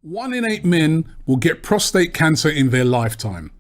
1 in 8 men will get prostate cancer in their lifetime.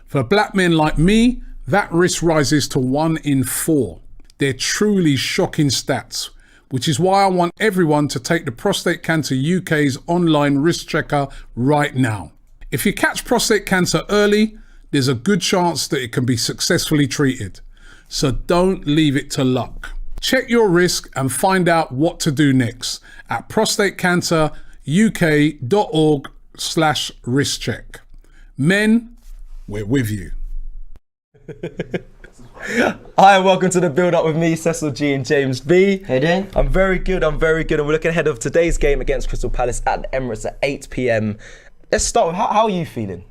For black men like me, that risk rises to 1 in 4. They're truly shocking stats, which is why I want everyone to take the Prostate Cancer UK's online risk checker right now. If you catch prostate cancer early, there's a good chance that it can be successfully treated. So don't leave it to luck. Check your risk and find out what to do next at prostatecanceruk.org/risk check. Men, we're with you. Hi and welcome to the build up with me, Cecil G and James B. How you doing? I'm very good, and we're looking ahead of today's game against Crystal Palace at the Emirates at 8 p.m. Let's start with, how are you feeling?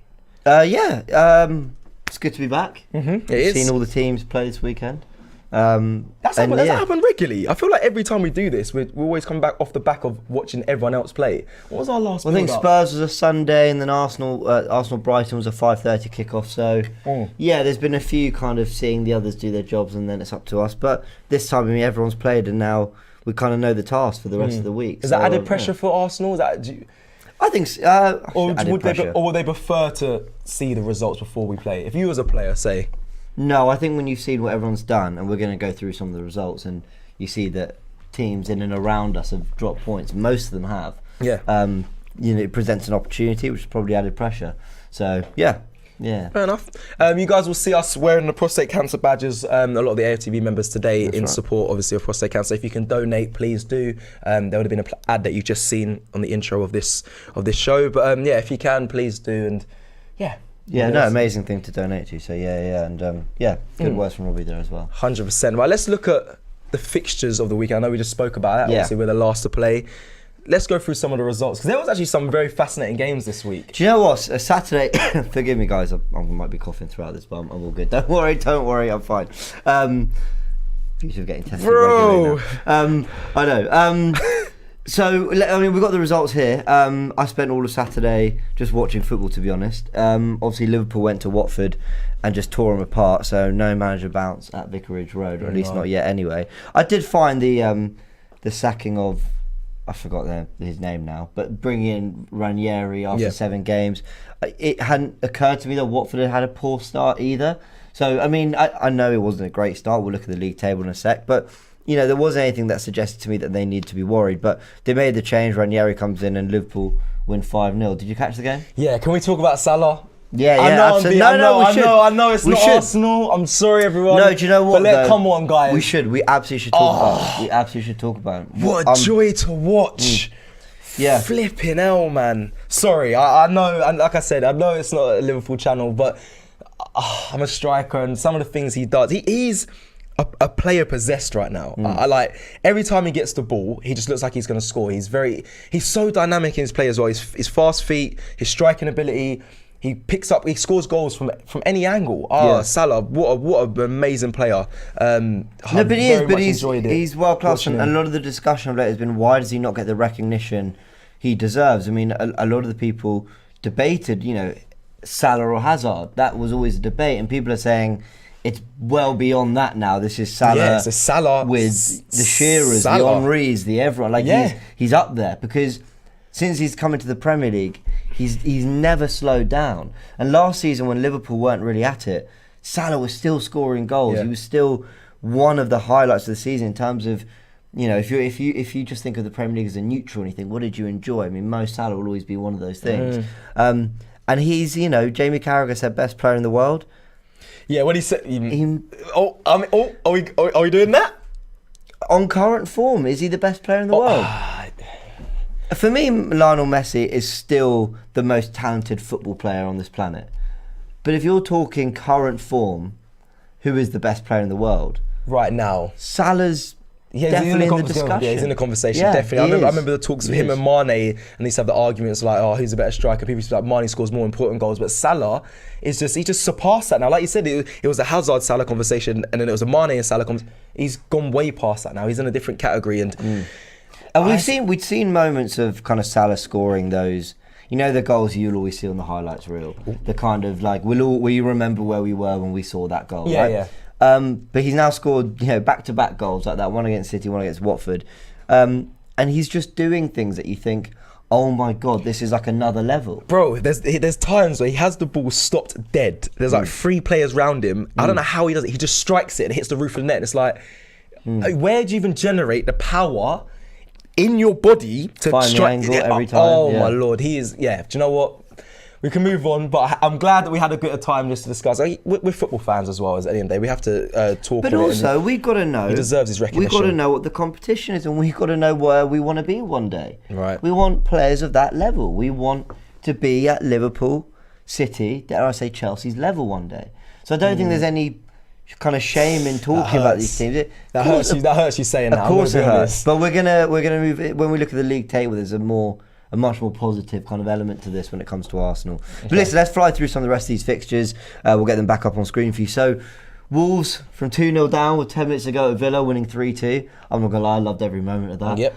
It's good to be back. It is. Seen all the teams play this weekend. Does that happen regularly? I feel like every time we do this, we always come back off the back of watching everyone else play. What was our last I think Spurs was a Sunday, and then Arsenal Brighton was a 5:30 kickoff. So yeah, there's been a few kind of seeing the others do their jobs, and then it's up to us. But this time, I mean, everyone's played, and now we kind of know the task for the rest of the week. Is that added pressure for Arsenal? I think so. Or would they prefer to see the results before we play? If you as a player say... No, I think when you've seen what everyone's done, and we're going to go through some of the results, and you see that teams in and around us have dropped points. Most of them have. Yeah. It presents an opportunity, which has probably added pressure. So yeah. Fair enough. You guys will see us wearing the prostate cancer badges. A lot of the AFTV members today support, obviously, of prostate cancer. If you can donate, please do. There would have been an ad that you've just seen on the intro of this show. But if you can, please do. And amazing thing to donate to. So good words from Robbie there as well. 100%. Right, let's look at the fixtures of the weekend. I know we just spoke about that. Obviously, we're the last to play. Let's go through some of the results, because there was actually some very fascinating games this week. Do you know what? A Saturday. Forgive me, guys. I might be coughing throughout this, but I'm all good. Don't worry. I'm fine. You should be getting tested regularly now. I know. So, I mean, we've got the results here. I spent all of Saturday just watching football, to be honest. Obviously, Liverpool went to Watford and just tore them apart, so no manager bounce at Vicarage Road, or at least not yet anyway. I did find the sacking of, I forgot his name now, but bringing in Ranieri after 7 games, it hadn't occurred to me that Watford had a poor start either. So, I mean, I know it wasn't a great start. We'll look at the league table in a sec, but there wasn't anything that suggested to me that they need to be worried. But they made the change. Ranieri comes in and Liverpool win 5-0. Did you catch the game? Yeah, can we talk about Salah? Yeah, absolutely. I know it's not Arsenal. I'm sorry, everyone. No, do you know what? But come on, guys. We absolutely should talk about it. We absolutely should talk about it. What a joy to watch. Yeah. Flipping hell, man. Sorry, I know, and like I said, I know it's not a Liverpool channel, but I'm a striker, and some of the things he does, he's a player possessed right now. I like every time he gets the ball, he just looks like he's going to score. He's so dynamic in his play as well. His fast feet, his striking ability. He scores goals from any angle. Salah, what an amazing player. He's world class, and a lot of the discussion of late has been, why does he not get the recognition he deserves? I mean, a lot of the people debated, Salah or Hazard. That was always a debate, and people are saying it's well beyond that now. This is Salah, Salah with the Shearers, the Henrys, the everyone. He's up there, because since he's come into the Premier League, he's never slowed down. And last season, when Liverpool weren't really at it, Salah was still scoring goals. Yeah. He was still one of the highlights of the season in terms of, if you just think of the Premier League as a neutral and you think, what did you enjoy? I mean, Mo Salah will always be one of those things. And he's, Jamie Carragher said best player in the world. Yeah, when he said, are we doing that? On current form, is he the best player in the world? For me, Lionel Messi is still the most talented football player on this planet. But if you're talking current form, who is the best player in the world? Right now. Salah's definitely in the discussion. Yeah, he's in the conversation, definitely. I remember the talks with him and Mane, and they used to have the arguments like, who's a better striker? People used to be like, Mane scores more important goals, but Salah he just surpassed that now. Like you said, it was a Hazard-Salah conversation, and then it was a Mane and Salah conversation. He's gone way past that now. He's in a different category, and we've seen moments of kind of Salah scoring those, the goals you'll always see on the highlights reel. The kind of like, we remember where we were when we saw that goal, right? Yeah. But he's now scored, back-to-back goals like that, one against City, one against Watford. And he's just doing things that you think, oh my God, this is like another level. Bro, there's times where he has the ball stopped dead. There's like 3 players round him. I don't know how he does it. He just strikes it and hits the roof of the net. And it's like, where do you even generate the power in your body to find strike the angle every time? Oh my Lord, he is, yeah. Do you know what? We can move on, but I'm glad that we had a bit of time just to discuss. We're football fans as well, as at the end of the day. We have to talk But on it, also, we've got to know. he deserves his recognition. We've got to know what the competition is, and we've got to know where we want to be one day. Right. We want players of that level. We want to be at Liverpool, City, dare I say Chelsea's level one day. So I don't think there's any kind of shame in talking about these teams. That hurts you saying that. Of course it hurts. But we're gonna move it. When we look at the league table, there's a much more positive kind of element to this when it comes to Arsenal. But listen, let's fly through some of the rest of these fixtures. We'll get them back up on screen for you. So, Wolves from 2-0 down with 10 minutes to go at Villa, winning 3-2. I'm not going to lie, I loved every moment of that. Yep.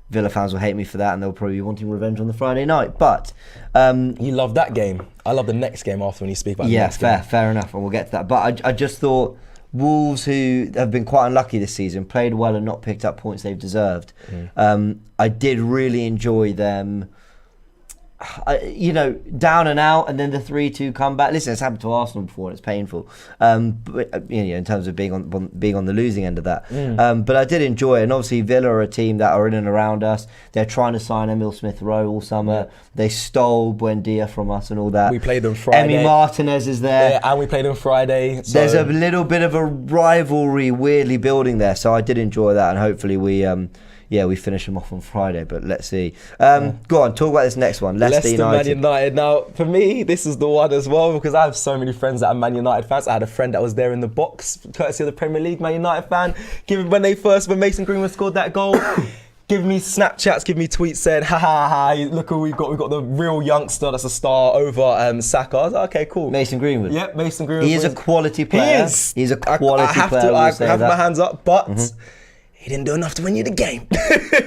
Villa fans will hate me for that, and they'll probably be wanting revenge on the Friday night. But you love that game. I love the next game after when you speak about the next game. Fair enough, and we'll get to that. But I just thought Wolves, who have been quite unlucky this season, played well and not picked up points they've deserved. I did really enjoy them, down and out, and then the 3-2 comeback. Listen, it's happened to Arsenal before, and it's painful. But in terms of being on the losing end of that. But I did enjoy it, and obviously Villa are a team that are in and around us. They're trying to sign Emile Smith-Rowe all summer. They stole Buendia from us and all that. We played them Friday. Emi Martinez is there. Yeah, and we played them Friday. So. There's a little bit of a rivalry weirdly building there, so I did enjoy that, and hopefully we finish them off on Friday, but let's see. Go on, talk about this next one. Leicester United. Man United. Now, for me, this is the one as well, because I have so many friends that are Man United fans. I had a friend that was there in the box, courtesy of the Premier League, Man United fan. When Mason Greenwood scored that goal, give me Snapchats, give me tweets saying, ha ha ha, look who we've got. We've got the real youngster that's a star over Saka. I was like, okay, cool. Mason Greenwood. Yep, Mason Greenwood. He is a quality player. He is. He's a quality player. I have my hands up, but... He didn't do enough to win you the game.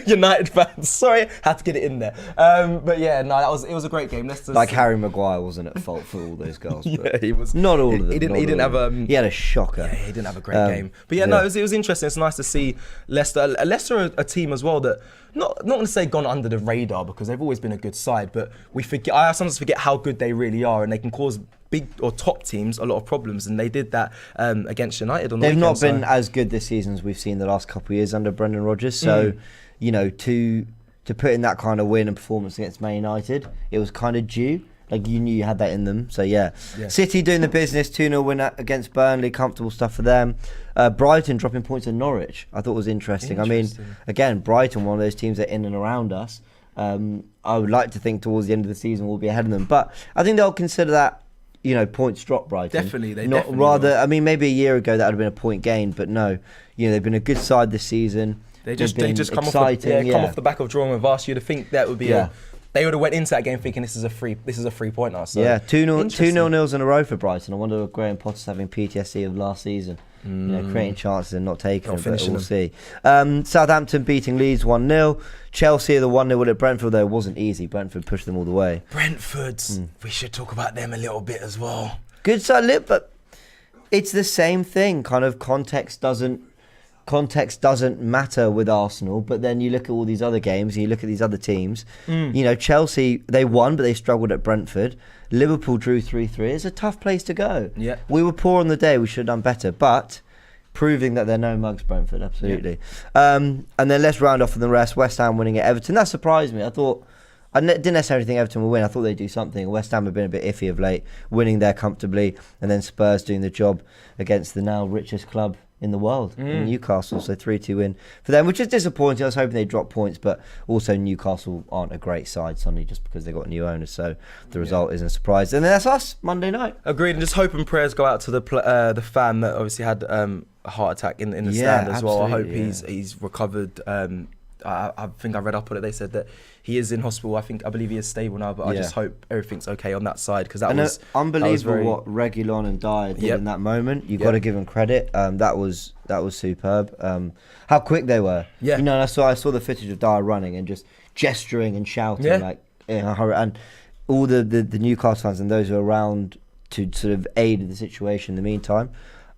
United fans, sorry, had to get it in there. But yeah, no, it was a great game. Like Harry Maguire wasn't at fault for all those goals. Yeah, he was. Not all of them. He didn't have he had a shocker. Yeah, he didn't have a great game. But yeah, no, it was interesting. It's nice to see Leicester. Leicester are a team as well that not going to say gone under the radar, because they've always been a good side. But I sometimes forget how good they really are, and they can cause big or top teams a lot of problems, and they did that against United on the weekend. They've not been as good this season as we've seen the last couple of years under Brendan Rodgers. So, to put in that kind of win and performance against Man United, it was kind of due. Like, you knew you had that in them. So yeah. City doing the business, 2-0 win against Burnley, comfortable stuff for them. Brighton dropping points in Norwich, I thought was interesting. I mean, again, Brighton, one of those teams that are in and around us. I would like to think towards the end of the season we'll be ahead of them, but I think they'll consider that, points drop, Brighton. Definitely, I mean, maybe a year ago that would have been a point gain, but no, they've been a good side this season. They just come off the back of drawing with us. You'd have think that would be they would have went into that game thinking this is a free pointer. So yeah, 2-0 nils in a row for Brighton. I wonder if Graham Potter's having PTSD of last season. Creating chances and not taking them, but we'll see. Southampton beating Leeds 1-0. Chelsea the 1-0 at Brentford, though it wasn't easy. Brentford pushed them all the way. Brentford, we should talk about them a little bit as well. Good side, but it's the same thing. Kind of context doesn't matter with Arsenal, but then you look at all these other games and you look at these other teams. Chelsea, they won, but they struggled at Brentford. Liverpool drew 3-3. It's a tough place to go. Yeah. We were poor on the day. We should have done better, but proving that they're no mugs, Brentford, absolutely. Yeah. And then let's round off with the rest. West Ham winning at Everton. That surprised me. I didn't necessarily think Everton would win. I thought they'd do something. West Ham have been a bit iffy of late, winning there comfortably, and then Spurs doing the job against the now richest club in the world, in Newcastle. So 3-2 win for them, which is disappointing. I was hoping they'd drop points, but also Newcastle aren't a great side suddenly just because they got new owners. So the result isn't a surprise. And then that's us, Monday night. Agreed, and just hope and prayers go out to the fan that obviously had a heart attack in the stand as well. I hope he's recovered. I think I read up on it. They said that he is in hospital. I believe he is stable now, but I just hope everything's okay on that side, because that was unbelievable what Reguilon and Dyer did in that moment. You've got to give them credit. That was superb. How quick they were. Yeah. And I saw the footage of Dyer running and just gesturing and shouting like in a hurry, and all the Newcastle fans and those who are around to sort of aid in the situation in the meantime.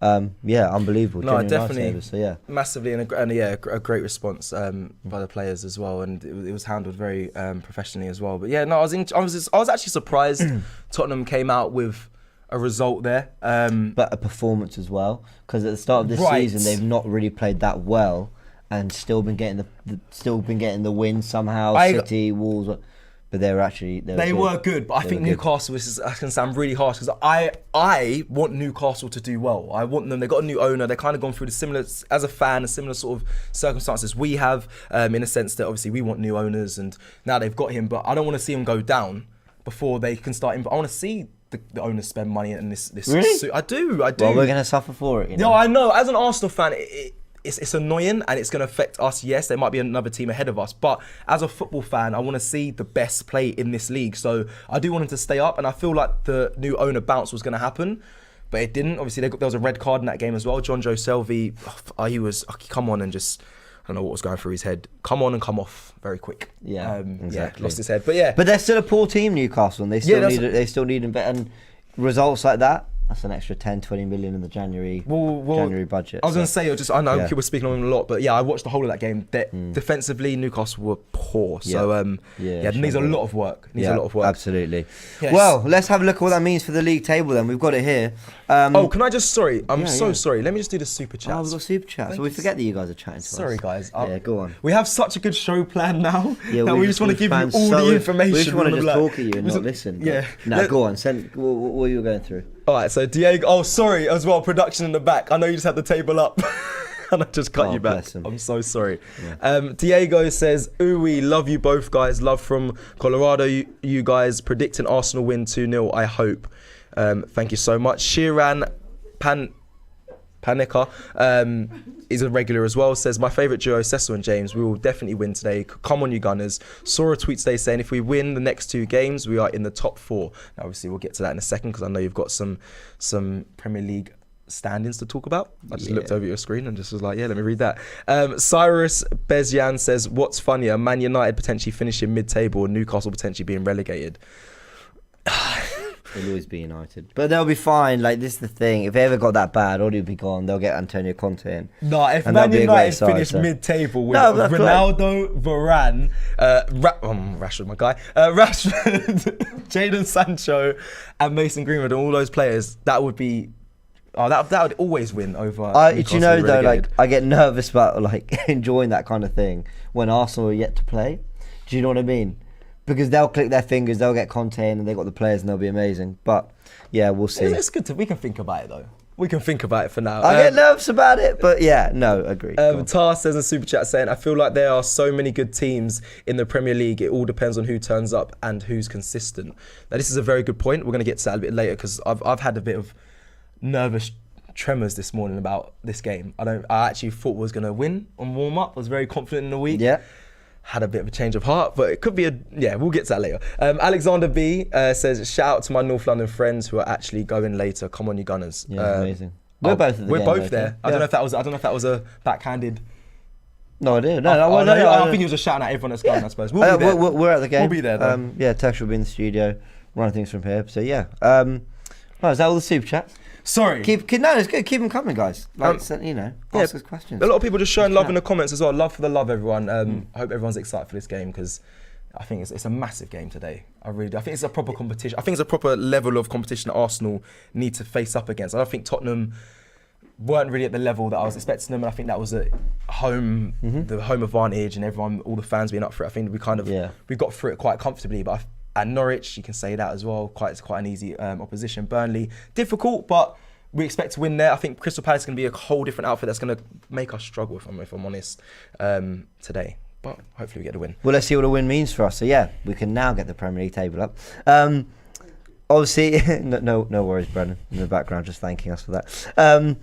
Unbelievable. No, Genuine definitely. lifesavers, so yeah. Massively, and a great response by the players as well, and it was handled very professionally as well. But yeah, no, I was actually surprised Tottenham came out with a result there. But a performance as well, because at the start of this season they've not really played that well, and still been getting the win somehow. City, Wolves, but they were good. But I think Newcastle, this is going to sound really harsh, because I want Newcastle to do well. I want them. They got a new owner. They kind of gone through the similar, as a fan, a similar sort of circumstances we have, in a sense that obviously we want new owners, and now they've got him. But I don't want to see him go down before they can start. I want to see the owners spend money in this. Really? I do. Well, we're going to suffer for it. You know? No, I know. As an Arsenal fan, it's annoying, and it's going to affect us. Yes, there might be another team ahead of us, but as a football fan, I want to see the best play in this league. So I do want them to stay up, and I feel like the new owner bounce was going to happen, but it didn't. Obviously, there was a red card in that game as well. John Joe Selvey, he was come on and just, I don't know what was going through his head. Come on and come off very quick. Yeah, exactly. Yeah, lost his head. But yeah, but they're still a poor team, Newcastle, and they still need better results like that. That's an extra 10-20 million in the January budget. I was going to say, I know people were speaking on them a lot, but yeah, I watched the whole of that game. Defensively, Newcastle were poor. So it needs a lot of work. Absolutely. Yes. Well, let's have a look at what that means for the league table then. We've got it here. Can I just, sorry, I'm sorry. Let me just do the super chat. Oh, we've got super chat. So we forget that you guys are chatting to us. Sorry, guys. Yeah, go on. We have such a good show planned now that we just want to give you all the information. We just want to just talk at you and not listen. Yeah. No, go on. What you were going through. All right, so Diego. Oh, sorry, as well. Production in the back. I know you just had the table up, and I just cut you back. I'm so sorry. Yeah. Diego says, "We love you both, guys. Love from Colorado. You guys predict an Arsenal win 2-0. I hope. Thank you so much." Shiran Panica is a regular as well. Says, "My favourite duo, Cecil and James. We will definitely win today. Come on, you Gunners." Saw a tweet today saying, "If we win the next 2 games, we are in the top 4." Now, obviously, we'll get to that in a second, because I know you've got some Premier League standings to talk about. I just looked over your screen and just was like, yeah, let me read that. Cyrus Bezyan says, "What's funnier, Man United potentially finishing mid-table or Newcastle potentially being relegated?" They'll always be United, but they'll be fine. Like, this is the thing: if they ever got that bad, Audi would be gone. They'll get Antonio Conte in. No, if Man United finish mid-table with Ronaldo, Varane, Rashford, my guy, Rashford, Jadon Sancho, and Mason Greenwood, and all those players, that would be. Oh, that would always win over. Do you know though? Like, I get nervous about enjoying that kind of thing when Arsenal are yet to play. Do you know what I mean? Because they'll click their fingers, they'll get Conte in, and they've got the players, and they'll be amazing. But yeah, we'll see. It's good we can think about it though. We can think about it for now. I get nervous about it, but yeah, no, agree. Tar says in super chat saying, "I feel like there are so many good teams in the Premier League. It all depends on who turns up and who's consistent." Now, this is a very good point. We're going to get to that a bit later, because I've had a bit of nervous tremors this morning about this game. I actually thought we was going to win on warm up. I was very confident in the week. Yeah. Had a bit of a change of heart, but it could be we'll get to that later. Alexander B says, "Shout out to my North London friends who are actually going later. Come on, you Gunners." Yeah, amazing. We're both at the game. We're both there. I don't know if that was a backhanded. No idea. I think he was just shouting at everyone that's going. I suppose we'll be there. We're at the game. We'll be there though. Tex will be in the studio, running things from here. So yeah. Right, is that all the super chats? Sorry. No, it's good. Keep them coming, guys. Ask us questions. A lot of people just showing love in the comments as well. Love for the love, everyone. I hope everyone's excited for this game, because I think it's a massive game today. I really do. I think it's a proper competition. I think it's a proper level of competition that Arsenal need to face up against. I don't think Tottenham weren't really at the level that I was expecting them, and I think that was the home advantage, and everyone, all the fans being up for it. I think we got through it quite comfortably, but at Norwich, you can say that as well. It's quite an easy opposition. Burnley, difficult, but we expect to win there. I think Crystal Palace is going to be a whole different outfit that's going to make us struggle, if I'm honest, today. But hopefully we get a win. Well, let's see what a win means for us. So yeah, we can now get the Premier League table up. Obviously, no worries, Brennan, in the background, just thanking us for that.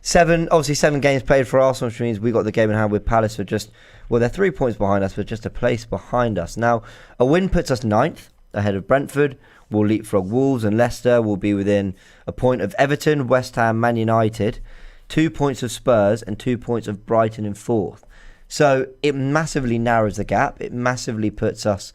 7 games played for Arsenal, which means we got the game in hand with Palace for they're 3 points behind us, but just a place behind us. Now, a win puts us 9th. Ahead of Brentford. We'll leapfrog Wolves, and Leicester will be within a point of Everton, West Ham, Man United, 2 points of Spurs, and 2 points of Brighton in 4th. So it massively narrows the gap. It massively puts us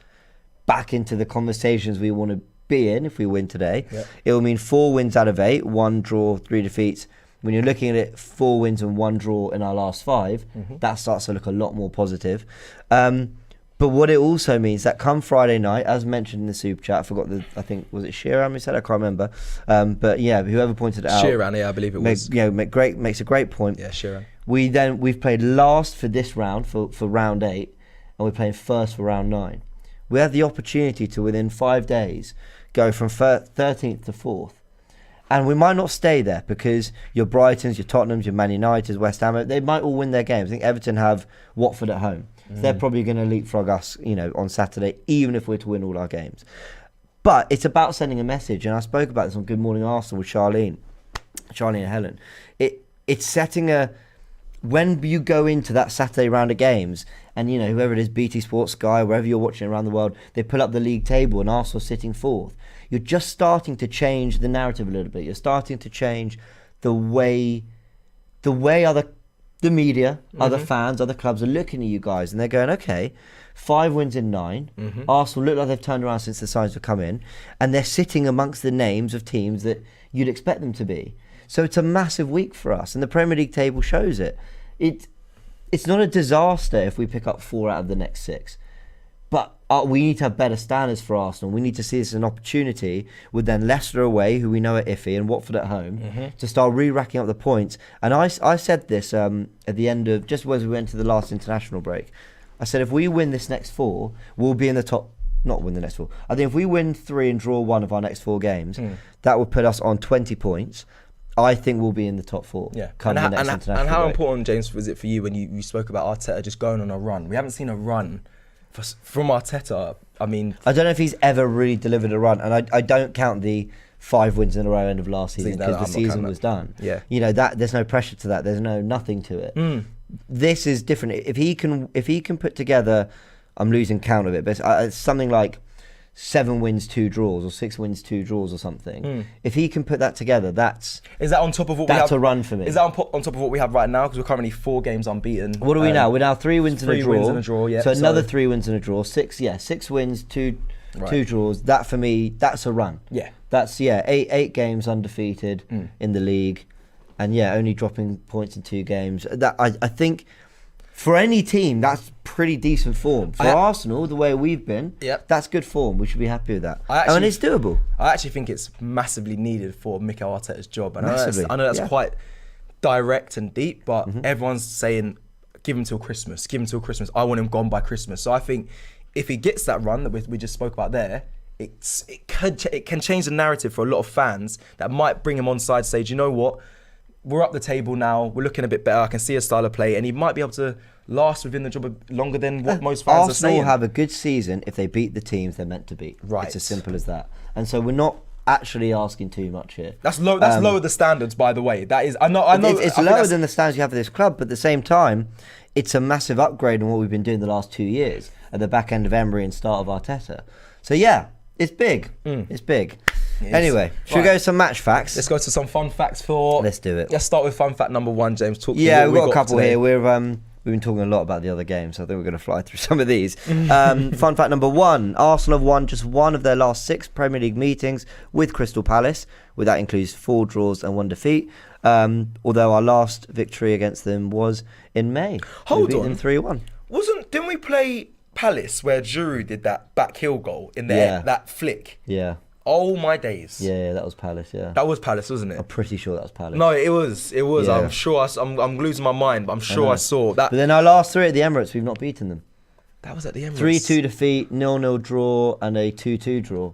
back into the conversations we want to be in if we win today. Yep. It will mean 4 wins out of 8, 1 draw, 3 defeats, when you're looking at it, 4 wins and 1 draw in our last 5, that starts to look a lot more positive. But what it also means that come Friday night, as mentioned in the super chat, I think, was it Sheeran who said it? I can't remember. But yeah, whoever pointed it out. Sheeran, yeah, I believe it was. Makes a great point. Yeah, Sheeran. We've played last for this round, for round 8, and we're playing first for round 9. We have the opportunity to, within 5 days, go from 13th to 4th. And we might not stay there because your Brightons, your Tottenhams, your Man Uniteds, West Ham, they might all win their games. I think Everton have Watford at home. So they're probably going to leapfrog us, on Saturday, even if we're to win all our games. But it's about sending a message. And I spoke about this on Good Morning Arsenal with Charlene and Helen. It's setting when you go into that Saturday round of games, and whoever it is, BT Sports, Sky, wherever you're watching around the world, they pull up the league table and Arsenal sitting 4th. You're just starting to change the narrative a little bit. You're starting to change the way the media, other fans, other clubs are looking at you guys, and they're going, okay, 5 wins in 9. Arsenal look like they've turned around since the signs have come in, and they're sitting amongst the names of teams that you'd expect them to be. So it's a massive week for us, and the Premier League table shows it. It's not a disaster if we pick up 4 out of the next 6. But we need to have better standards for Arsenal. We need to see this as an opportunity with then Leicester away, who we know are iffy, and Watford at home, to start re-racking up the points. And I said this at the end of, just as we went to the last international break, I said if we win this next 4, we'll be in the top, not win the next 4. I think if we win 3 and draw 1 of our next 4 games, that would put us on 20 points. I think we'll be in the top 4. Yeah. Come the next international and how break. important, James, was it for you when you spoke about Arteta just going on a run? We haven't seen a run from Arteta. I mean, I don't know if he's ever really delivered a run, and I don't count the 5 wins in a row end of last season because the season was done. Yeah, that there's no pressure to that. There's nothing to it. This is different. If he can put together, I'm losing count of it, but it's something like 7 wins, 2 draws, or 6 wins, 2 draws, or something. If he can put that together, is that on top of what we have? That's a run for me. Is that on top of what we have right now? Because we're currently 4 games unbeaten. What are we now? We're now 3 wins and a draw. 3 wins and a draw. Yeah. So another 3 wins and a draw. 6 wins, 2 draws. That for me, that's a run. Yeah. That's 8 games undefeated in the league, and only dropping points in 2 games. That I think. For any team, that's pretty decent form. For Arsenal, the way we've been, that's good form. We should be happy with that. And it's doable. I actually think it's massively needed for Mikel Arteta's job. And I know that's quite direct and deep, but everyone's saying, give him till Christmas. Give him till Christmas. I want him gone by Christmas. So I think if he gets that run that we just spoke about there, it can change the narrative for a lot of fans that might bring him on side, say, do you know what? We're up the table now. We're looking a bit better. I can see his style of play, and he might be able to last within the job longer than what most fans are saying. Arsenal have a good season if they beat the teams they're meant to beat. Right. It's as simple as that. And so we're not actually asking too much here. That's low. That's lower the standards, by the way. That is. I know. It's lower than the standards you have for this club, but at the same time, it's a massive upgrade on what we've been doing the last 2 years at the back end of Emery and start of Arteta. So it's big. It's big. Anyway, should we go to some match facts? Let's go to some fun facts Let's do it. Let's start with fun fact number 1, James. Talk. We've got a couple here. We've been talking a lot about the other games, so I think we're going to fly through some of these. Fun fact number 1: Arsenal have won just 1 of their last 6 Premier League meetings with Crystal Palace. That includes 4 draws and 1 defeat. Although our last victory against them was in May. Hold we beat on. them 3-1. Didn't we play Palace where Giroud did that back heel goal in there, that flick? Yeah. Oh my days. Yeah, that was Palace, That was Palace, wasn't it? I'm pretty sure that was Palace. No, it was. Yeah. I'm sure. I'm losing my mind, but I'm sure I saw that. But then our last 3 at the Emirates, we've not beaten them. That was at the Emirates. 3-2 defeat, 0-0 draw, and a 2-2 draw.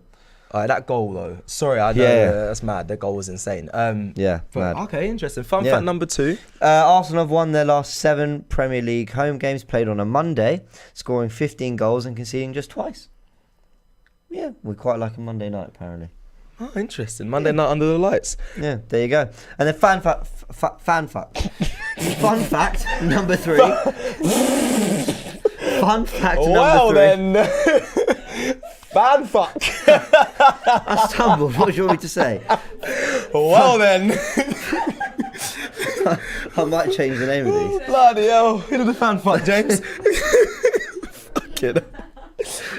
That goal though. Sorry, I know that's mad. That goal was insane. Mad. Okay, interesting. Fun fact number 2. Arsenal have won their last 7 Premier League home games played on a Monday, scoring 15 goals and conceding just twice. Yeah, we quite like a Monday night apparently. Oh, interesting. Monday night under the lights. Yeah, there you go. And then fun fact number 3. Fun fact number 3. Then. Fan fuck. I stumbled. What do you want me to say? Well then. I might change the name of these. Bloody hell. Who did the fan fuck, James? Fucking.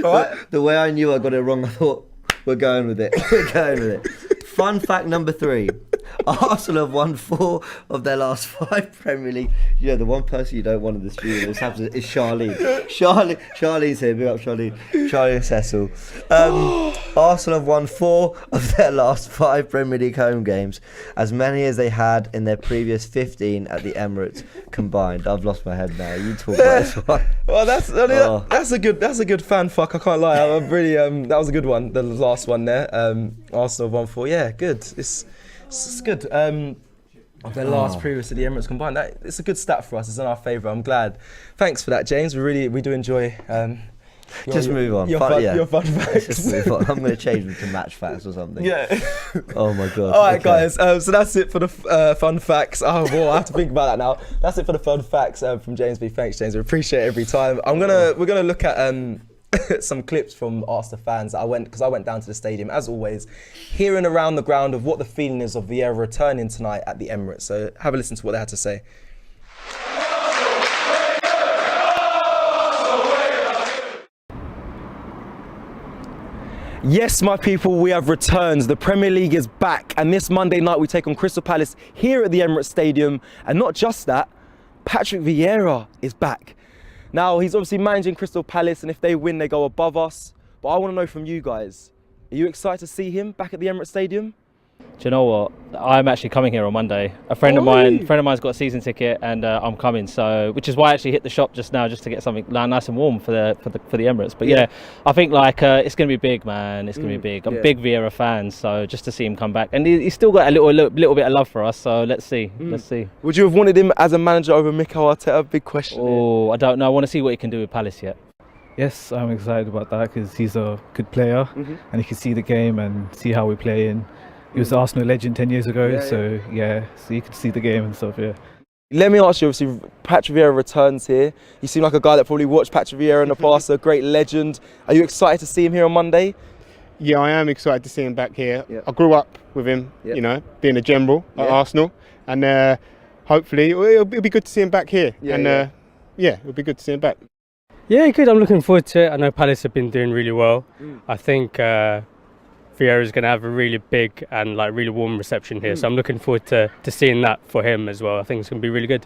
Alright. The way I knew I got it wrong, I thought, we're going with it. Fun fact number 3. Arsenal have won 4 of their last 5 Premier League. You know, the one person you don't want in the studio is Charlene. Charlene's here. Big up Charlene. Charlie and Cecil. Arsenal have won 4 of their last 5 Premier League home games, as many as they had in their previous 15 at the Emirates combined. I've lost my head now. You talk about this one. Well, that's a good fan fuck. I can't lie. I'm really that was a good one. The last one there. Arsenal won 4. Yeah, good. It's good. Of their last previous at the Emirates combined. It's a good stat for us. It's in our favour. I'm glad. Thanks for that, James. We do enjoy. Move on. Your fun facts. Just move on. I'm going to change them to match facts or something. Yeah. Oh my god. All right, guys. So that's it for the fun facts. Oh, well, I have to think about that now. That's it for the fun facts from James B. Thanks, James. We appreciate it every time. We're gonna look at some clips from Arsenal fans. I went down to the stadium as always, hearing around the ground of what the feeling is of Vieira returning tonight at the Emirates. So have a listen to what they had to say. Yes, my people, we have returned. The Premier League is back, and this Monday night we take on Crystal Palace here at the Emirates Stadium. And not just that, Patrick Vieira is back. Now, he's obviously managing Crystal Palace, and if they win, they go above us. But I want to know from you guys, are you excited to see him back at the Emirates Stadium? Do you know what? I'm actually coming here on Monday. A friend of mine's got a season ticket, and I'm coming. So, which is why I actually hit the shop just now, just to get something nice and warm for the Emirates. But yeah, I think it's going to be big, man. It's going to be big. I'm a big Vieira fan, so just to see him come back, and he's still got a little bit of love for us. So let's see. Let's see. Would you have wanted him as a manager over Mikel Arteta? Big question. Oh, I don't know. I want to see what he can do with Palace yet. Yes, I'm excited about that because he's a good player, and he can see the game and see how we play. And he was the Arsenal legend 10 years ago, so you can see the game and stuff, Let me ask you, obviously, Patrick Vieira returns here. You seem like a guy that probably watched Patrick Vieira in the past, a great legend. Are you excited to see him here on Monday? Yeah, I am excited to see him back here. I grew up with him, you know, being a general at Arsenal, and hopefully it'll be good to see him back here. It'll be good to see him back. Yeah, good. I'm looking forward to it. I know Palace have been doing really well. I think Vieira is going to have a really big and really warm reception here, so I'm looking forward to seeing that for him as well. I think it's going to be really good.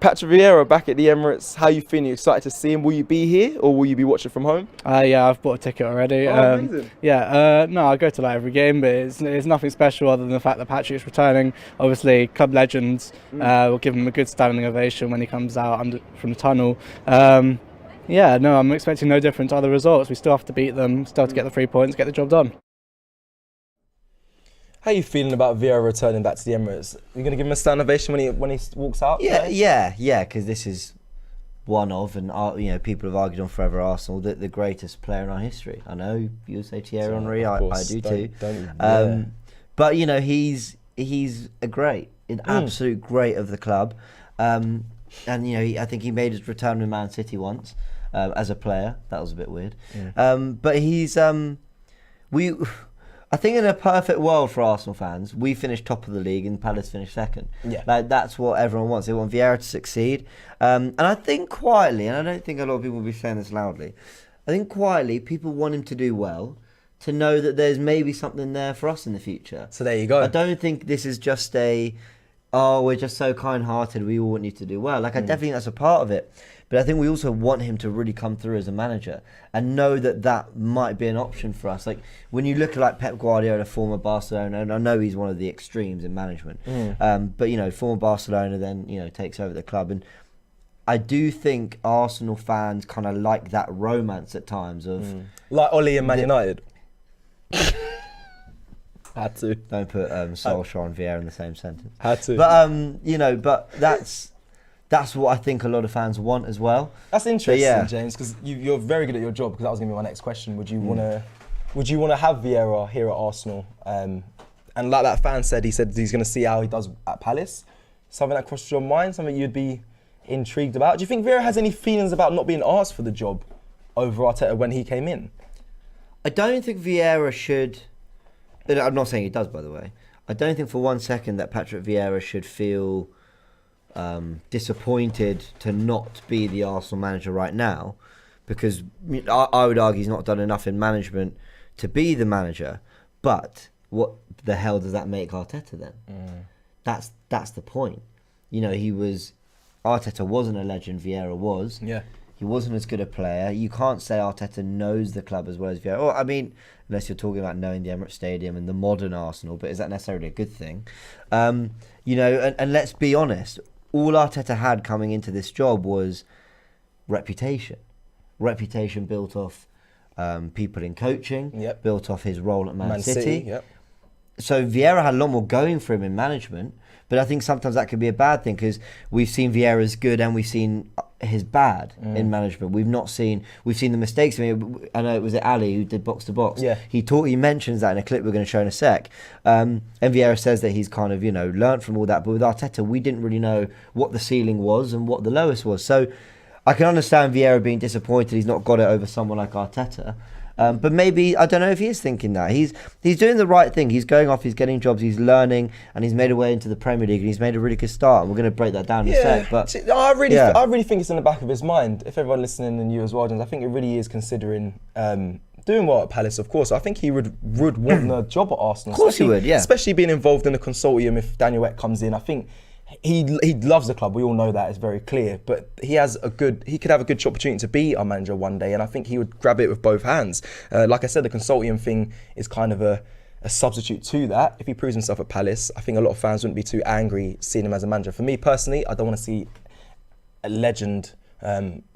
Patrick Vieira back at the Emirates. How are you feeling? Are you excited to see him? Will you be here or will you be watching from home? Yeah, I've bought a ticket already. Amazing. No, I go to every game, but it's nothing special other than the fact that Patrick's returning. Obviously, club legends will give him a good standing ovation when he comes out from the tunnel. I'm expecting no different to other results. We still have to beat them, still have to get the 3 points, get the job done. How are you feeling about Vieira returning back to the Emirates? Are you going to give him a standing ovation when he walks out? Yeah, because this is one of, and people have argued on forever Arsenal, the greatest player in our history. I know you say Thierry Henry, I do too. But he's an absolute great of the club, and I think he made his return with Man City once as a player. That was a bit weird, but he's I think in a perfect world for Arsenal fans, we finished top of the league and Palace finished second. Yeah. That's what everyone wants. They want Vieira to succeed. And I think quietly, and I don't think a lot of people will be saying this loudly, I think quietly people want him to do well, to know that there's maybe something there for us in the future. So there you go. I don't think this is just we're just so kind-hearted, we all want you to do well. I definitely think that's a part of it. But I think we also want him to really come through as a manager and know that might be an option for us. Like when you look at Pep Guardiola, former Barcelona, and I know he's one of the extremes in management, but former Barcelona then takes over the club, and I do think Arsenal fans kind of like that romance at times of like Ollie and Man United. Had to. Don't put Solskjaer and Vieira in the same sentence. Had to. But but that's what I think a lot of fans want as well. That's interesting, James, because you're very good at your job. Because that was going to be my next question. Would you want to have Vieira here at Arsenal? And like that fan said, he said he's going to see how he does at Palace. Something that crosses your mind, something you'd be intrigued about. Do you think Vieira has any feelings about not being asked for the job over Arteta when he came in? I don't think Vieira should. I'm not saying he does, by the way. I don't think for 1 second that Patrick Vieira should feel disappointed to not be the Arsenal manager right now, because I would argue he's not done enough in management to be the manager. But what the hell does that make Arteta then? That's the point. You know, Arteta wasn't a legend, Vieira was. Yeah. He wasn't as good a player. You can't say Arteta knows the club as well as Vieira. Or, I mean, unless you're talking about knowing the Emirates Stadium and the modern Arsenal, but is that necessarily a good thing? You know, and let's be honest, all Arteta had coming into this job was reputation. Reputation built off people in coaching, built off his role at Man City. Yep. So Vieira had a lot more going for him in management, but I think sometimes that could be a bad thing because we've seen Vieira's good and we've seen his bad in management. We've seen the mistakes. I mean, I know it was Ali who did box to box. Yeah. He mentions that in a clip we're going to show in a sec. And Vieira says that he's kind of, you know, learnt from all that. But with Arteta, we didn't really know what the ceiling was and what the lowest was. So I can understand Vieira being disappointed he's not got it over someone like Arteta. But maybe, I don't know if he is thinking that. He's doing the right thing. He's going off, he's getting jobs, he's learning, and he's made a way into the Premier League, and he's made a really good start. And we're going to break that down in a sec. But I really think it's in the back of his mind. If everyone listening and you as well, James, I think it really is considering doing well at Palace, of course. I think he would want the job at Arsenal. Of course he would, yeah. Especially being involved in the consortium if Daniel Ek comes in. I think he loves the club. We all know that. It's very clear. But he could have a good opportunity to be our manager one day, and I think he would grab it with both hands. Like I said, the consortium thing is kind of a substitute to that. If he proves himself at Palace, I think a lot of fans wouldn't be too angry seeing him as a manager. For me personally, I don't want to see a legend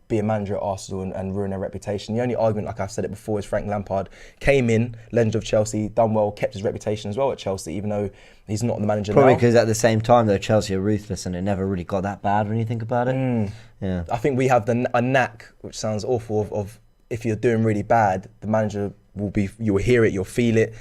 be a manager at Arsenal and ruin their reputation. The only argument, like I've said it before, is Frank Lampard came in, legend of Chelsea, done well, kept his reputation as well at Chelsea, even though he's not the manager probably now. because at the same time, though, Chelsea are ruthless and it never really got that bad when you think about it. Yeah. I think we have a knack, which sounds awful, of if you're doing really bad, the manager you'll hear it, you'll feel it,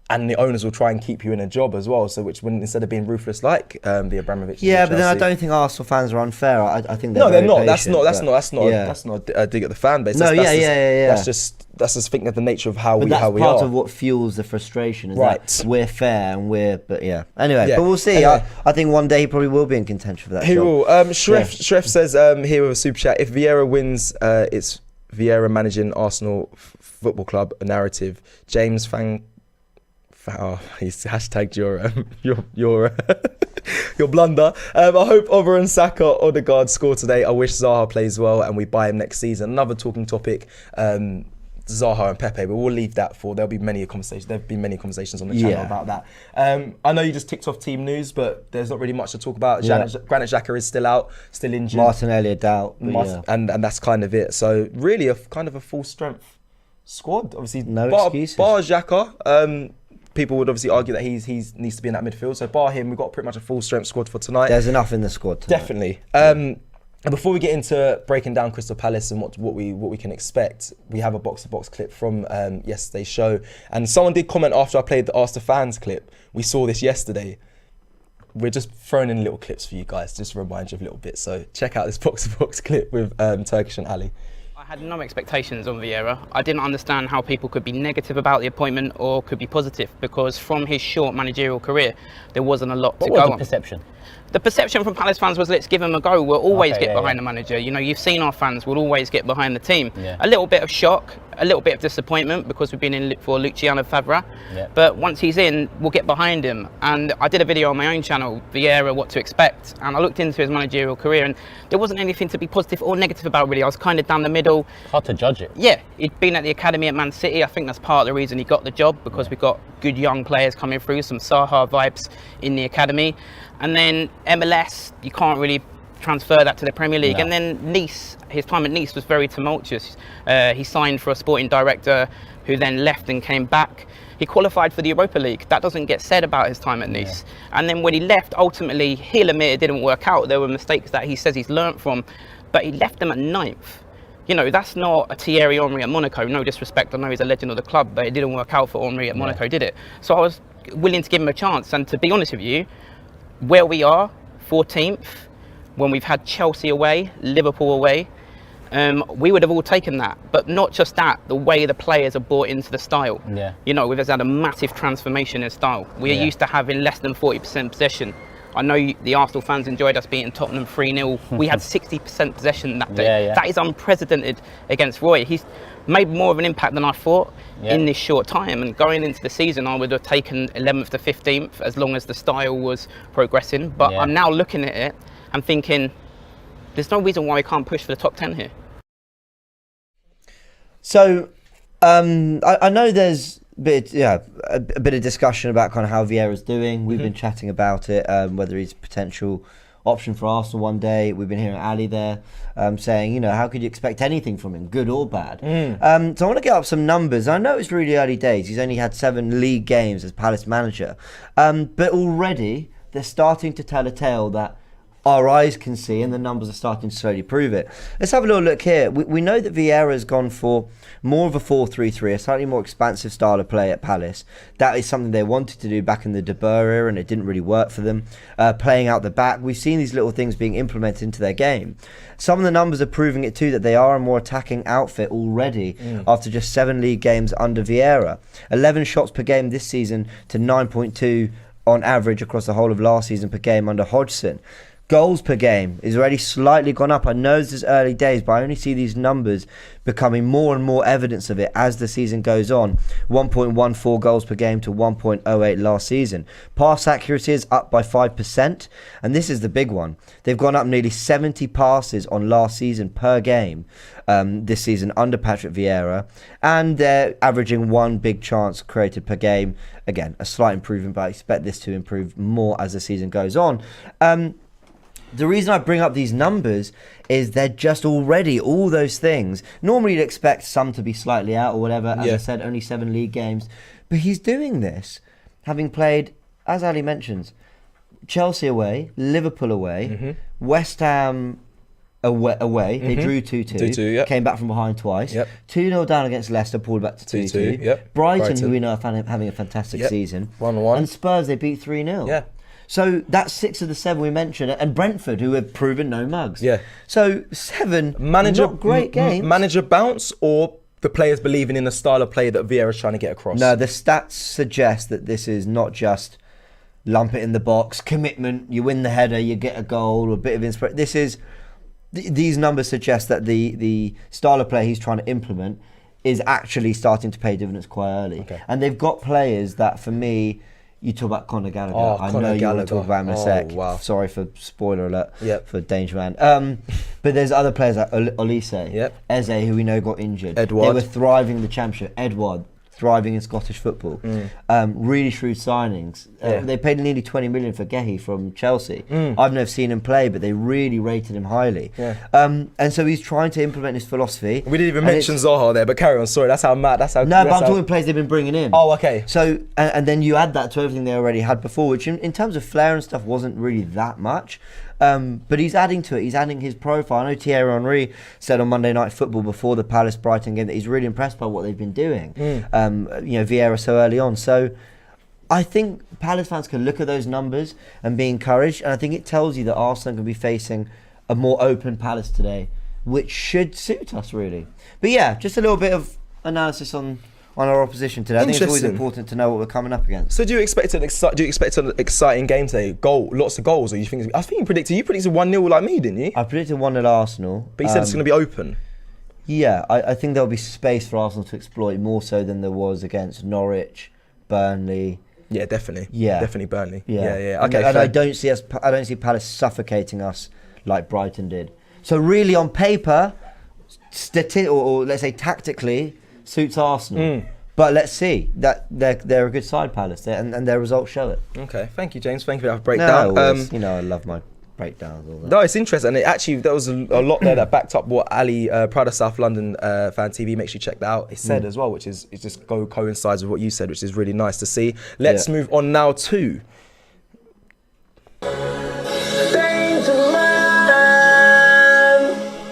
and the owners will try and keep you in a job as well. So which when instead of being ruthless like the Abramovich. Yeah, but then I don't think Arsenal fans are unfair. I think they're not. Patient, that's not a dig at the fan base. No, That's just thinking of the nature of how we are. That's part of what fuels the frustration. Is that we're fair and but Anyway, but we'll see. Anyway. I think one day he probably will be in contention for that. He will. Shref says here with a super chat: if Vieira wins, it's Vieira managing Arsenal Football Club. A narrative. James he's hashtagged your blunder. I hope Over and Saka, Odegaard score today. I wish Zaha plays well and we buy him next season. Another talking topic, Zaha and Pepe, but we'll leave that for. There'll be many conversations. There've been many conversations on the channel about that. I know you just ticked off team news, but there's not really much to talk about. Granit Xhaka is still out, still injured. Martinelli a doubt, and that's kind of it. So really, a full strength squad. Obviously, no excuses. Bar Xhaka. People would obviously argue that he needs to be in that midfield. So bar him, we've got pretty much a full strength squad for tonight. There's enough in the squad tonight. Definitely. And before we get into breaking down Crystal Palace and what we can expect, we have a box-to-box clip from yesterday's show. And someone did comment after I played the Ask the Fans clip. We saw this yesterday. We're just throwing in little clips for you guys, just to remind you of little bits. So check out this box-to-box clip with Turkish and Ali. I had no expectations on Vieira. I didn't understand how people could be negative about the appointment or could be positive, because from his short managerial career, there wasn't a lot to go on. What was the perception? The perception from Palace fans was, let's give him a go. We'll always get behind the manager. You know, you've seen our fans will always get behind the team. Yeah. A little bit of shock, a little bit of disappointment because we've been in for Luciano Favre. Yeah. But once he's in, we'll get behind him. And I did a video on my own channel, Vieira, what to expect. And I looked into his managerial career and there wasn't anything to be positive or negative about, really. I was kind of down the middle. Hard to judge it. Yeah, he'd been at the academy at Man City. I think that's part of the reason he got the job, because we've got good young players coming through, some Zaha vibes in the academy. And then MLS, you can't really transfer that to the Premier League. No. And then Nice, his time at Nice was very tumultuous. He signed for a sporting director who then left and came back. He qualified for the Europa League. That doesn't get said about his time at Nice. Yeah. And then when he left, ultimately, he'll admit it didn't work out. There were mistakes that he says he's learnt from, but he left them at 9th. You know, that's not a Thierry Henry at Monaco. No disrespect, I know he's a legend of the club, but it didn't work out for Henry at Monaco, did it? So I was willing to give him a chance. And to be honest with you, where we are, 14th, when we've had Chelsea away, Liverpool away, we would have all taken that. But not just that, the way the players are bought into the style. Yeah. You know, we've had a massive transformation in style. We are used to having less than 40% possession. I know the Arsenal fans enjoyed us beating Tottenham 3-0. We had 60% possession that day. Yeah. That is unprecedented against Roy. He's made more of an impact than I thought in this short time. And going into the season, I would have taken 11th to 15th as long as the style was progressing. But I'm now looking at it and thinking, there's no reason why we can't push for the top 10 here. So, I know there's a bit of discussion about kind of how Vieira's doing. We've been chatting about it, whether he's a potential option for Arsenal one day. We've been hearing Ali there saying, you know, how could you expect anything from him, good or bad? So I want to get up some numbers. I know it's really early days. He's only had 7 league games as Palace manager, but already they're starting to tell a tale that our eyes can see, and the numbers are starting to slowly prove it. Let's have a little look here. We know that Vieira's gone for more of a 4-3-3, a slightly more expansive style of play at Palace. That is something they wanted to do back in the De Boer era, and it didn't really work for them. Playing out the back, we've seen these little things being implemented into their game. Some of the numbers are proving it too, that they are a more attacking outfit already after just 7 league games under Vieira. 11 shots per game this season to 9.2 on average across the whole of last season per game under Hodgson. Goals per game is already slightly gone up. I know this is early days, but I only see these numbers becoming more and more evidence of it as the season goes on. 1.14 goals per game to 1.08 last season. Pass accuracy is up by 5%, and this is the big one. They've gone up nearly 70 passes on last season per game this season under Patrick Vieira, and they're averaging 1 big chance created per game. Again, a slight improvement, but I expect this to improve more as the season goes on. The reason I bring up these numbers is they're just already all those things. Normally you'd expect some to be slightly out or whatever. As I said, only 7 league games. But he's doing this, having played, as Ali mentions, Chelsea away, Liverpool away, West Ham away. They drew 2-2. Came back from behind twice. 2-0 down against Leicester, pulled back to 2-2. Brighton, who we know are having a fantastic season. 1-1. And Spurs, they beat 3-0. So that's 6 of the 7 we mentioned, and Brentford, who have proven no mugs. So 7 not great games. Manager bounce, or the players believing in the style of play that Vieira's trying to get across? No, the stats suggest that this is not just lump it in the box, commitment, you win the header, you get a goal, a bit of inspiration. This is, these numbers suggest that the style of play he's trying to implement is actually starting to pay dividends quite early. And they've got players that, for me, you talk about Conor Gallagher. I know you want to talk about him in a sec. Wow. Sorry for spoiler alert for Danger Man. But there's other players like Olise, Eze, who we know got injured. Edouard. They were thriving in the Championship. Edouard, thriving in Scottish football. Really shrewd signings. They paid nearly 20 million for Gehi from Chelsea. I've never seen him play, but they really rated him highly. And so he's trying to implement his philosophy. We didn't even mention Zaha there, but carry on. Sorry, that's how mad. That's how. No, but I'm talking players they've been bringing in. Oh, okay. So and then you add that to everything they already had before, which in terms of flair and stuff wasn't really that much. But he's adding to it. He's adding his profile. I know Pierre-Emerick said on Monday Night Football before the Palace Brighton game that he's really impressed by what they've been doing. Vieira so early on. So I think Palace fans can look at those numbers and be encouraged. And I think it tells you that Arsenal can be facing a more open Palace today, which should suit us really. But yeah, just a little bit of analysis on our opposition today. I think it's always important to know what we're coming up against. So do you expect an exciting game today? Lots of goals, or you think? I think you predicted 1-0 like me, didn't you? I predicted 1-0 Arsenal. But you said it's going to be open. Yeah, I think there'll be space for Arsenal to exploit more so than there was against Norwich, Burnley. Yeah, definitely. Yeah, definitely Burnley. Yeah. Okay, and I don't see Palace suffocating us like Brighton did. So really, on paper, or let's say tactically, suits Arsenal. But let's see that they're a good side, Palace, and their results show it. Okay, thank you, James. Thank you for that breakdown. I love my breakdowns. All that. No, it's interesting, and there was a lot there that backed up what Ali, Proud of South London Fan TV, make sure you check that out. He said as well, which is it just coincides with what you said, which is really nice to see. Let's move on now to.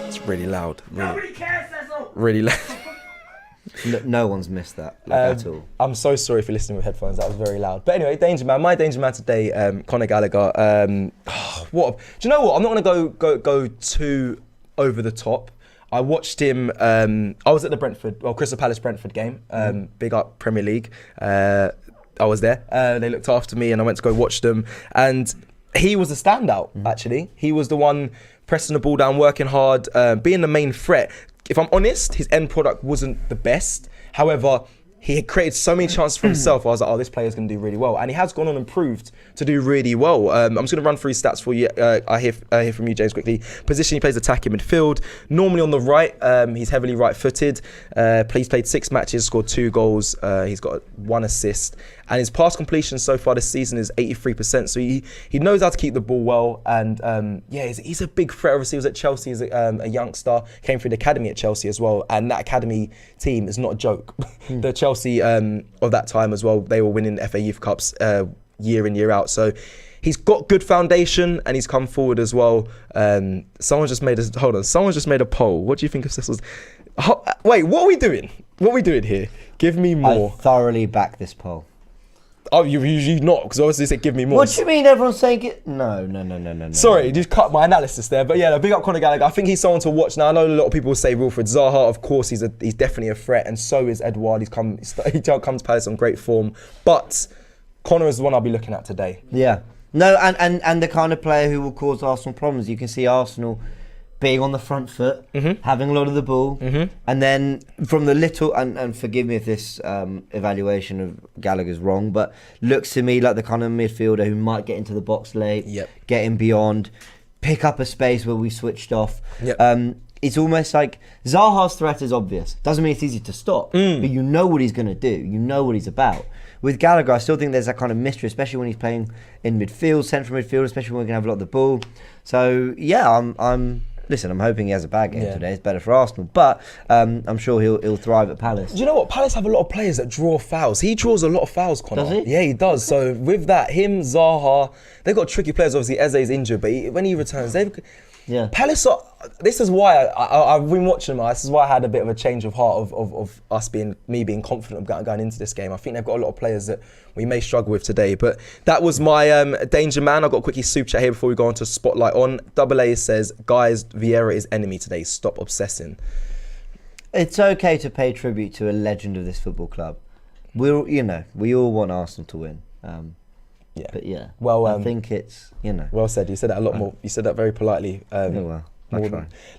It's really loud. Nobody cares, Cecil. Really loud. No one's missed that at all. I'm so sorry if you're listening with headphones. That was very loud. But anyway, Danger Man. My Danger Man today, Conor Gallagher. Do you know what? I'm not going to go too over the top. I watched him. I was at the Crystal Palace Brentford game. Big up Premier League. I was there. They looked after me, and I went to go watch them. And he was the standout, actually. He was the one pressing the ball down, working hard, being the main threat. If I'm honest, his end product wasn't the best. However, he had created so many chances for himself. I was like, oh, this player's going to do really well. And he has gone on and proved to do really well. I'm just going to run through his stats for you. I hear from you, James, quickly. Position, he plays attacking midfield. Normally on the right, he's heavily right-footed. He's played 6 matches, scored 2 goals. He's got 1 assist. And his pass completion so far this season is 83%. So he knows how to keep the ball well. And he's a big threat. Obviously, he was at Chelsea as a youngster, came through the academy at Chelsea as well. And that academy team is not a joke. The Chelsea of that time as well, they were winning FA Youth Cups year in, year out. So he's got good foundation and he's come forward as well. Someone just made a poll. What do you think of Cecil's? Wait, what are we doing? What are we doing here? Give me more. I thoroughly back this poll. Oh, you usually not, because obviously you said give me more. What do you mean everyone's saying it? No. Sorry, just cut my analysis there. But yeah, big up Conor Gallagher. I think he's someone to watch now. I know a lot of people say Wilfried Zaha. Of course, he's definitely a threat, and so is Edouard. He comes to Palace on great form. But Conor is the one I'll be looking at today. Yeah. No, and the kind of player who will cause Arsenal problems. You can see Arsenal being on the front foot, having a lot of the ball, and then from the little, and forgive me if this evaluation of Gallagher's wrong, but looks to me like the kind of midfielder who might get into the box late, get in beyond, pick up a space where we switched off. It's almost like Zaha's threat is obvious. Doesn't mean it's easy to stop, but you know what he's going to do. You know what he's about. With Gallagher, I still think there's that kind of mystery, especially when he's playing in midfield, central midfield, especially when we can have a lot of the ball. So yeah, I'm hoping he has a bad game today. It's better for Arsenal, but I'm sure he'll thrive at Palace. Do you know what? Palace have a lot of players that draw fouls. He draws a lot of fouls, Conor. Does he? Yeah, he does. So with that, him, Zaha, they've got tricky players. Obviously, Eze's injured, but when he returns, Palace are. This is why I've been watching them. This is why I had a bit of a change of heart of me being confident of going into this game. I think they've got a lot of players that we may struggle with today. But that was my danger man. I've got a quickie super chat here before we go on to Spotlight On. Double A says, guys, Vieira is enemy today. Stop obsessing. It's okay to pay tribute to a legend of this football club. We all want Arsenal to win. But yeah, well, I think it's, Well said. You said that a lot more. You said that very politely.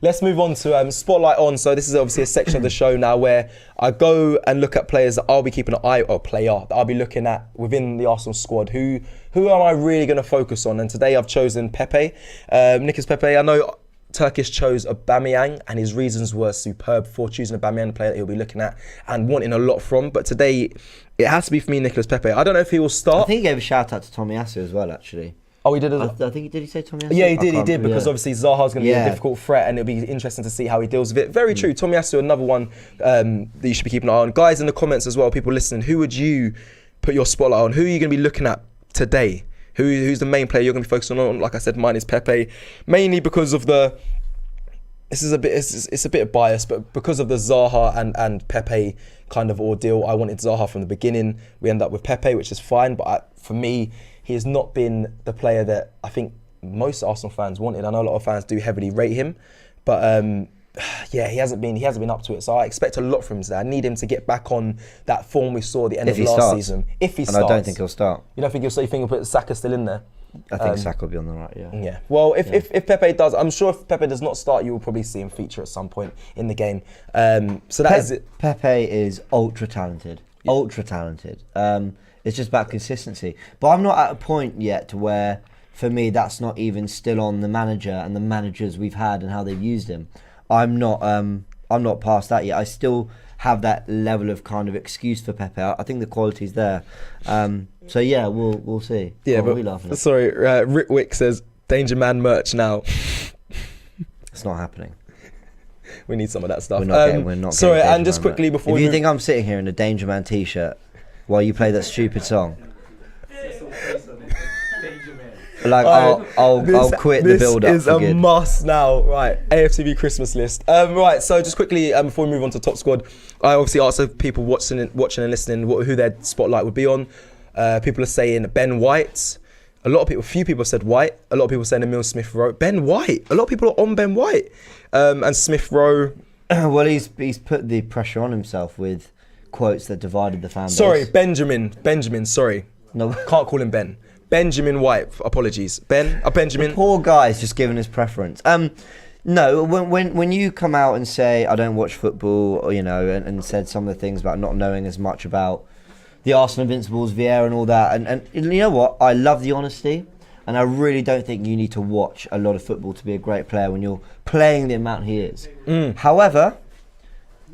Let's move on to Spotlight On. So this is obviously a section of the show now where I go and look at players that I'll be keeping an eye on, that I'll be looking at within the Arsenal squad. Who am I really going to focus on? And today I've chosen Pepe, Nicolas Pepe. I know Turkish chose Aubameyang and his reasons were superb for choosing Aubameyang, the player that he'll be looking at and wanting a lot from. But today it has to be for me, Nicolas Pepe. I don't know if he will start. I think he gave a shout out to Tomiyasu as well, actually. Oh, he did as well? I think did he say Tomiyasu? Yeah, he did because obviously Zaha's going to be a difficult threat and it'll be interesting to see how he deals with it. Very true. Tomiyasu, another one that you should be keeping an eye on. Guys in the comments as well, people listening, who would you put your spotlight on? Who are you going to be looking at today? Who's the main player you're going to be focusing on? Like I said, mine is Pepe, mainly because of it's a bit biased, but because of the Zaha and Pepe kind of ordeal, I wanted Zaha from the beginning. We end up with Pepe, which is fine, but for me, he has not been the player that I think most Arsenal fans wanted. I know a lot of fans do heavily rate him, but he hasn't been up to it. So I expect a lot from him today. I need him to get back on that form we saw at the end of last season. If he starts. And I don't think he'll start. You don't think you think he'll put Saka still in there? I think Saka will be on the right, Yeah. Well, if Pepe does, I'm sure if Pepe does not start, you will probably see him feature at some point in the game. So that is it. Pepe is ultra talented. Yeah. Ultra talented. It's just about consistency. But I'm not at a point yet to where, for me, that's not even still on the manager and the managers we've had and how they've used him. I'm not past that yet. I still have that level of kind of excuse for Pepe. I think the quality's there. So yeah, we'll see. Yeah, what are we laughing at? Sorry, Rick Wick says Danger Man merch now. It's not happening. We need some of that stuff. We're not sorry, getting and just quickly before if you think I'm sitting here in a Danger Man t-shirt while you play that stupid song, like I'll quit the build-up. This is a must now. Right, AFTV Christmas list. Right, so just quickly before we move on to top squad, I obviously asked people watching and listening who their spotlight would be on. People are saying Ben White. Few people have said White. A lot of people saying Emile Smith-Rowe. Ben White. A lot of people are on Ben White. And Smith-Rowe. Well, he's put the pressure on himself with quotes that divided the fan base. Sorry, Benjamin. Sorry. No, can't call him Ben. Benjamin White. Apologies, Benjamin. The poor guy's just given his preference. No, when you come out and say I don't watch football, or, you know, and said some of the things about not knowing as much about the Arsenal Invincibles, Vieira and all that, and you know what? I love the honesty, and I really don't think you need to watch a lot of football to be a great player when you're playing the amount he is. However,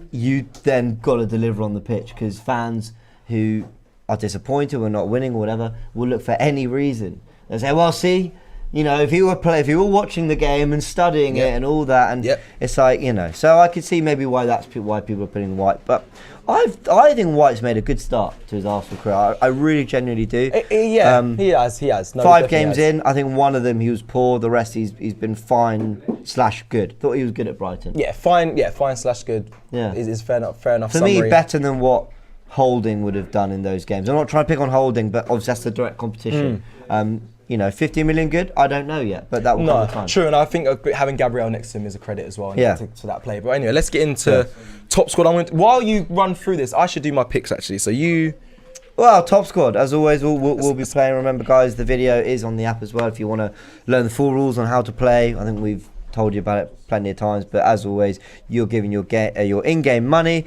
you then got to deliver on the pitch, because fans who are disappointed or not winning or whatever will look for any reason. They say, well, see, you know, if you were watching the game and studying it and all that, and it's like, you know, so I could see maybe why why people are putting White, but I think White's made a good start to his Arsenal career. I really genuinely do. He has. No, 5 games in, I think one of them he was poor. The rest he's been fine / good. Thought he was good at Brighton. Fine / good. Yeah, is fair enough. For summary. me, better than what Holding would have done in those games. I'm not trying to pick on Holding, but obviously that's the direct competition. You know, 50 million good? I don't know yet, but that will come with time. True, and I think having Gabriel next to him is a credit as well to that play. But anyway, let's get into top squad. While you run through this, I should do my picks actually. So Well, top squad, as always, we'll be playing. Remember, guys, the video is on the app as well if you want to learn the full rules on how to play. I think we've told you about it plenty of times, but as always, you're giving your in-game money.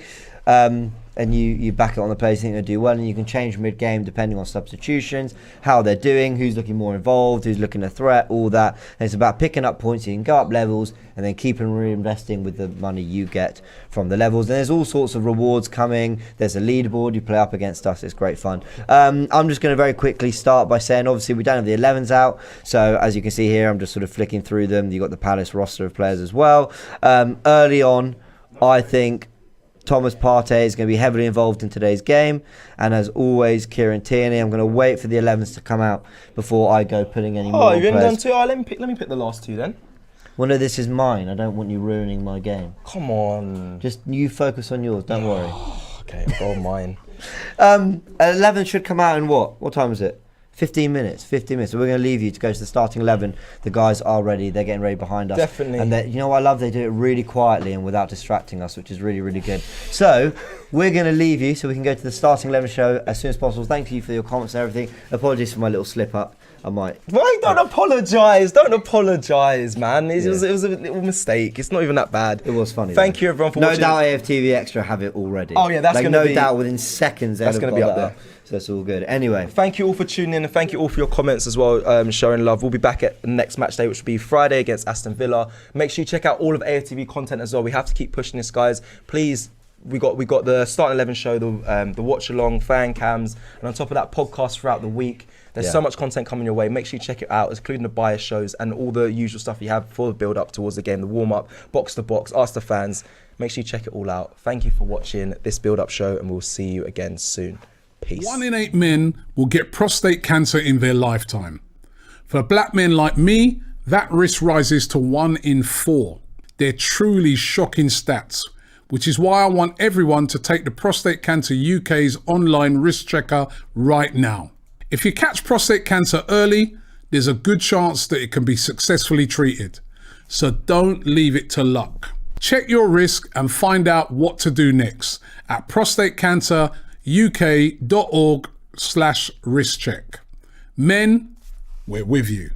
And you back it on the players you think they do well, and you can change mid-game depending on substitutions, how they're doing, who's looking more involved, who's looking a threat, all that. And it's about picking up points. You can go up levels and then keep and reinvesting with the money you get from the levels. And there's all sorts of rewards coming. There's a leaderboard. You play up against us. It's great fun. I'm just going to very quickly start by saying, obviously, we don't have the 11s out. So as you can see here, I'm just sort of flicking through them. You've got the Palace roster of players as well. Early on, I think Thomas Partey is going to be heavily involved in today's game, and as always, Kieran Tierney. I'm going to wait for the 11s to come out before I go putting any more. Oh, you've done 2. Let me pick the last 2 then. Well, no, this is mine. I don't want you ruining my game. Come on. Just you focus on yours. Don't worry. Okay, I'll go on mine. 11 should come out in what? What time is it? 15 minutes. So we're going to leave you to go to the starting 11. The guys are ready. They're getting ready behind us. Definitely. And you know what I love? They do it really quietly and without distracting us, which is really, really good. So we're going to leave you so we can go to the starting 11 show as soon as possible. Thank you for your comments and everything. Apologies for my little slip up. I might. Why? Don't apologise. Don't apologise, man. It was a little mistake. It's not even that bad. It was funny. Thank you everyone for watching. No doubt AFTV Extra have it already. Oh yeah, that's going to be. No doubt within seconds. That's going to be up there. So it's all good. Anyway, thank you all for tuning in, and thank you all for your comments as well, showing love. We'll be back at the next match day, which will be Friday against Aston Villa. Make sure you check out all of AFTV content as well. We have to keep pushing this, guys. Please. We got the starting 11 show, the watch along, fan cams, and on top of that, podcasts throughout the week. There's so much content coming your way. Make sure you check it out, including the bias shows and all the usual stuff you have for the build up towards the game, the warm up, box to box, ask the fans. Make sure you check it all out. Thank you for watching this build up show, and we'll see you again soon. Peace. 1 in 8 men will get prostate cancer in their lifetime. For black men like me, that risk rises to 1 in 4. They're truly shocking stats, which is why I want everyone to take the Prostate Cancer UK's online risk checker right now. If you catch prostate cancer early, there's a good chance that it can be successfully treated. So don't leave it to luck. Check your risk and find out what to do next at prostatecanceruk.org/riskcheck. Men, we're with you.